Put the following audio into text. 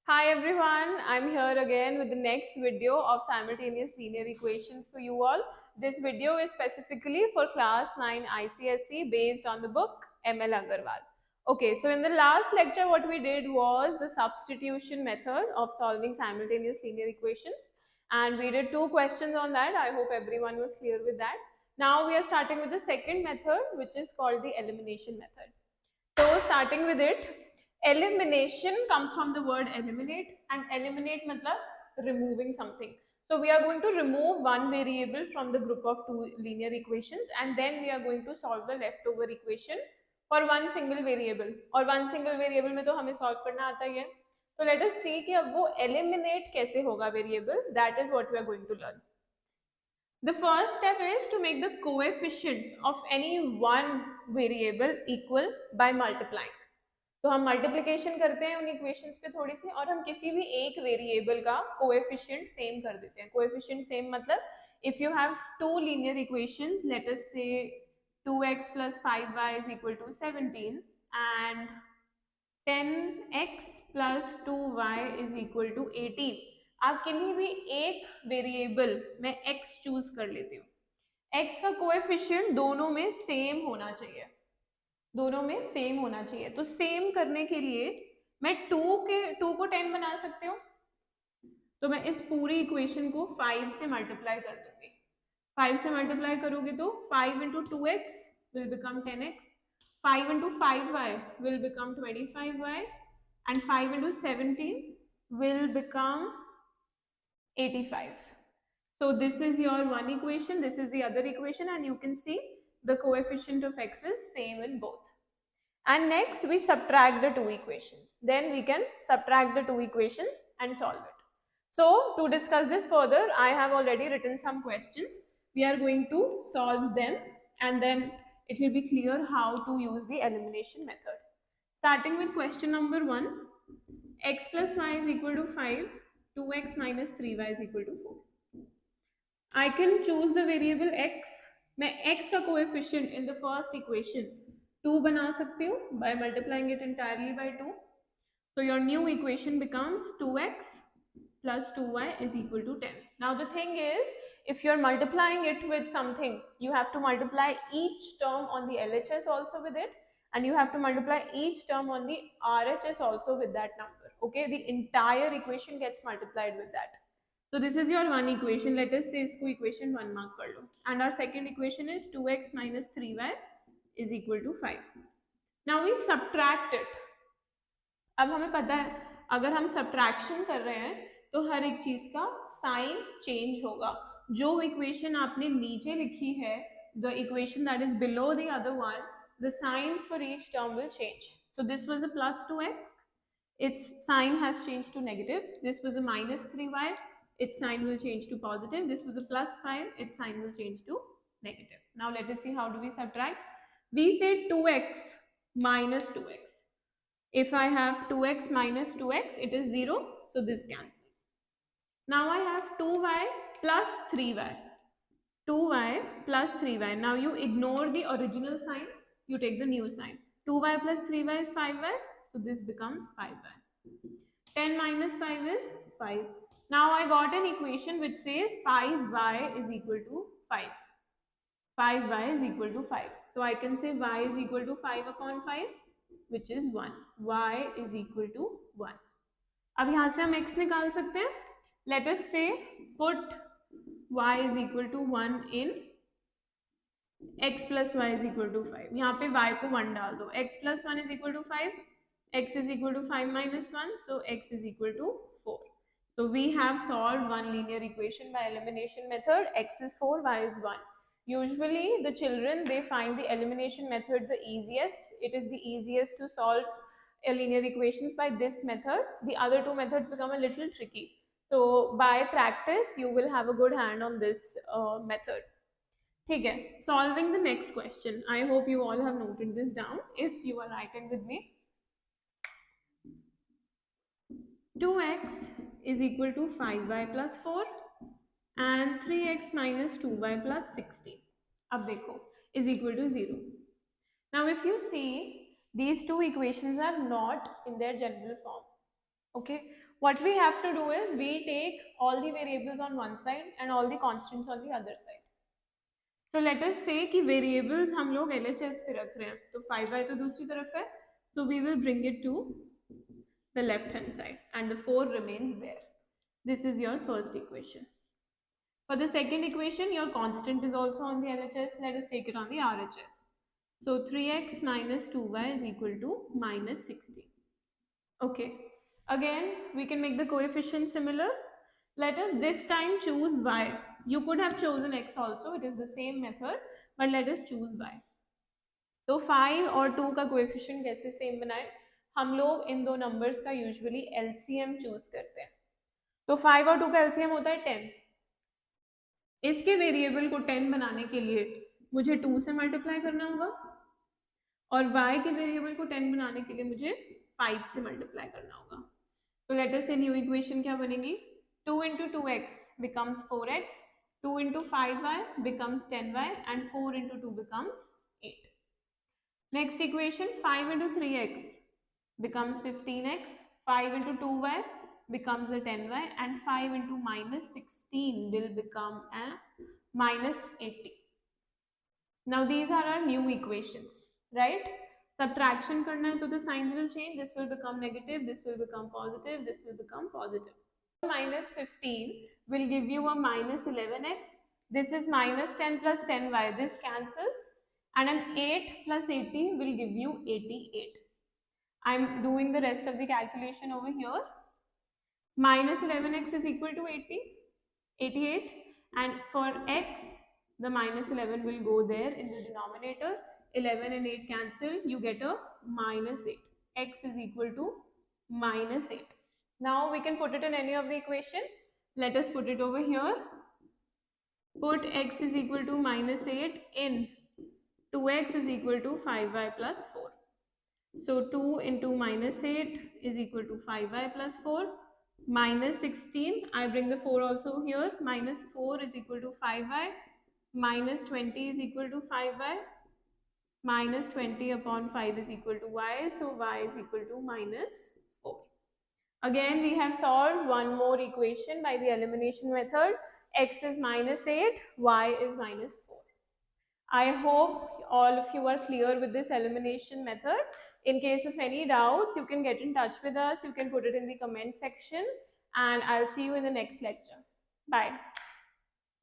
Hi everyone, I'm here again with the next video of simultaneous linear equations for you all. This video is specifically for class 9 ICSE based on the book ML Agarwal. Okay, so in the last lecture what we did was the substitution method of solving simultaneous linear equations, and we did two questions on that. I hope everyone was clear with that. Now we are starting with the second method, which is called the elimination method. So starting with it, elimination comes from the word eliminate, and eliminate matlab removing something. So we are going to remove one variable from the group of two linear equations, and then we are going to solve the leftover equation for one single variable. और one single variable में तो हमें solve करना आता ही है. So let us see कि अब वो eliminate कैसे होगा variable. That is what we are going to learn. The first step is to make the coefficients of any one variable equal by multiplying. तो हम मल्टीप्लिकेशन करते हैं उन इक्वेशंस पे थोड़ी सी, और हम किसी भी एक वेरिएबल का कोएफिशिएंट सेम कर देते हैं. कोएफिशिएंट सेम मतलब if you have two linear equations, let us say 2x plus 5y is equal to 17 and 10x plus 2y is equal to 18. आप किन्हीं भी एक वेरिएबल में x चूज कर लेते हो. x का कोएफिशिएंट दोनों में सेम होना चाहिए, दोनों में सेम होना चाहिए. तो सेम करने के लिए मैं 2 को 10 बना सकते हो, तो मैं इस पूरी इक्वेशन को 5 से मल्टीप्लाई कर दूंगी. 5 से मल्टीप्लाई करोगे तो 5 into 2x will become 10x, 5 into 5y will become 25y, and 5 into 17 will become 85. So this is your one equation, this is the other equation, and you can see the coefficient of x is same in both. And next we subtract the two equations. Then we can subtract the two equations and solve it. So to discuss this further, I have already written some questions. We are going to solve them, and then it will be clear how to use the elimination method. Starting with question number 1, x plus y is equal to 5, 2x minus 3y is equal to 4. I can choose the variable x. मैं x का coefficient in the first equation 2 बना सकती हूँ by multiplying it entirely by 2. So your new equation becomes 2x plus 2y is equal to 10. Now the thing is, if you are multiplying it with something, you have to multiply each term on the LHS also with it, and you have to multiply each term on the RHS also with that number. Okay, the entire equation gets multiplied with that. So this is your one equation. Let us say इसको equation 1 mark कर लो. And our second equation is 2x minus 3y is equal to 5. Now we subtract it. अब हमें पता है अगर हम subtraction कर रहे हैं तो हर एक चीज का साइन चेंज होगा. जो इक्वेशन आपने नीचे लिखी है, the equation that is below the other one, the signs for each term will change. So this was a plus 2x, its sign has changed to negative. This was a minus 3y, its sign will change to positive. This was a plus 5, its sign will change to negative. Now let us see how do we subtract. We say 2x minus 2x. If I have 2x minus 2x, it is 0, so this cancels. Now I have 2y plus 3y. 2y plus 3y. Now you ignore the original sign, you take the new sign. 2y plus 3y is 5y, so this becomes 5y. 10 minus 5 is 5. Now I got an equation which says 5y is equal to 5. 5y is equal to 5. So I can say y is equal to 5 upon 5, which is 1. y is equal to 1. अब यहाँ से हम x निकाल सकते हैं. Let us say put y is equal to 1 in x plus y is equal to 5. यहाँ पे y को 1 डाल दो. x plus 1 is equal to 5. X is equal to 5 minus 1. So x is equal to 4. So we have solved one linear equation by elimination method. X is 4, y is 1. Usually the children, they find the elimination method the easiest. It is the easiest to solve linear equations by this method. The other two methods become a little tricky. So by practice, you will have a good hand on this method. ठीक है, solving the next question. I hope you all have noted this down if you are writing with me. 2x is equal to 5y plus 4 and 3x minus 2y plus 60. अब देखो is equal to 0. Now if you see, these two equations are not in their general form. Okay, what we have to do is we take all the variables on one side and all the constants on the other side. So let us say कि variables हम लोग LHS पे रख रहे हैं, तो 5y तो दूसरी तरफ है, so we will bring it to the left hand side and the 4 remains there. This is your first equation. For the second equation, your constant is also on the LHS. Let us take it on the RHS. So 3x minus 2y is equal to minus 16. Okay, again we can make the coefficient similar. Let us this time choose y. You could have chosen x also, it is the same method, but let us choose y. तो 5 और 2 का coefficient कैसे same बनाए? हम लोग इन दो numbers का usually LCM choose करते हैं. तो 5 और 2 का एलसीएम होता है 10. इसके वेरिएबल को 10 बनाने के लिए मुझे 2 से मल्टीप्लाई करना होगा और y के वेरिएबल को 10 बनाने के लिए मुझे 5 से मल्टीप्लाई करना होगा. तो लेट अस से न्यू इक्वेशन क्या बनेगी? 2 into 2x becomes 4x, 2 into 5y becomes 10y and 4 into 2 becomes 8. Next equation, 5 into 3x becomes 15x, 5 into 2y becomes a 10y and 5 into minus 16 will become a minus 80. Now these are our new equations, right? Subtraction करना है तो the signs will change. This will become negative, this will become positive, this will become positive. Minus 15 will give you a minus 11x. This is minus 10 plus 10y. This cancels. And an 8 plus 80 will give you 88. I'm doing the rest of the calculation over here. Minus 11x is equal to 88, and for x the minus 11 will go there in the denominator. 11 and 8 cancel, you get a minus 8. X is equal to minus 8. Now we can put it in any of the equation. Let us put it over here. Put x is equal to minus 8 in 2x is equal to 5y plus 4. So 2 into minus 8 is equal to 5y plus 4. Minus 16, I bring the 4 also here. Minus 4 is equal to 5y. Minus 20 is equal to 5y. Minus 20 upon 5 is equal to y. So y is equal to minus 4. Again we have solved one more equation by the elimination method. X is minus 8, y is minus 4. I hope all of you are clear with this elimination method. In case of any doubts, you can get in touch with us. You can put it in the comment section and I'll see you in the next lecture. Bye.